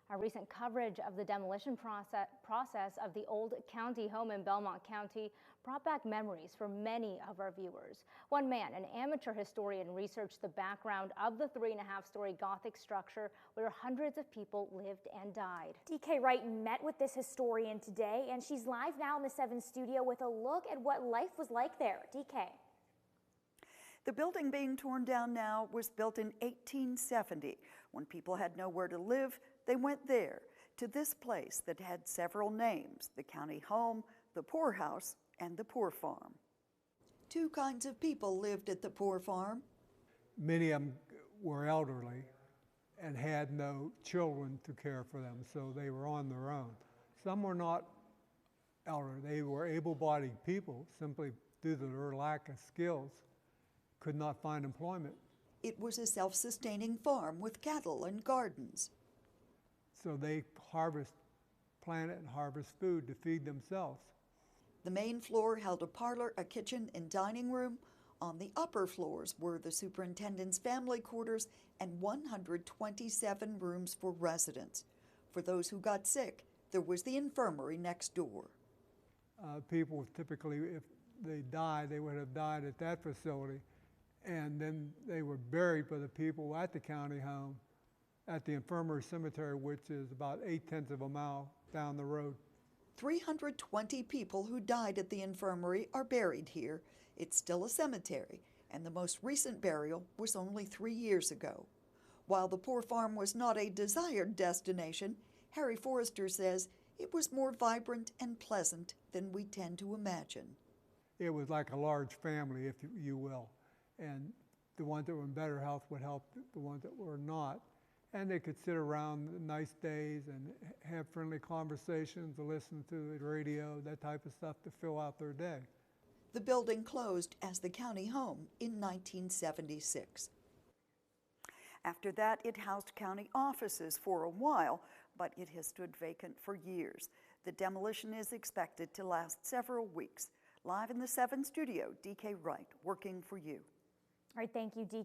Our recent coverage of the demolition process of the old county home in Belmont County brought back memories for many of our viewers. One man, an amateur historian, researched the background of the 3.5-story Gothic structure where hundreds of people lived and died. DK Wright met with this historian today, and she's live now in the 7 studio with a look at what life was like there. DK. The building being torn down now was built in 1870. When people had nowhere to live, they went there, to this place that had several names: the county home, the Poor House, and the Poor Farm. 2 kinds of people lived at the Poor Farm. Many of them were elderly and had no children to care for them, so they were on their own. Some were not elderly. They were able-bodied people, simply due to their lack of skills, could not find employment. It was a self-sustaining farm with cattle and gardens. So they plant it and harvest food to feed themselves. The main floor held a parlor, a kitchen, and dining room. On the upper floors were the superintendent's family quarters and 127 rooms for residents. For those who got sick, there was the infirmary next door. People typically, if they died, they would have died at that facility, and then they were buried by the people at the county home at the infirmary cemetery, which is about 0.8 of a mile down the road. 320 people who died at the infirmary are buried here. It's still a cemetery, and the most recent burial was only 3 years ago. While the Poor Farm was not a desired destination, Harry Forrester says it was more vibrant and pleasant than we tend to imagine. It was like a large family, if you will, and the ones that were in better health would help the ones that were not. And they could sit around nice days and have friendly conversations, listen to the radio, that type of stuff to fill out their day. The building closed as the county home in 1976. After that, it housed county offices for a while, but it has stood vacant for years. The demolition is expected to last several weeks. Live in the 7 studio, DK Wright, working for you. All right, thank you, DK.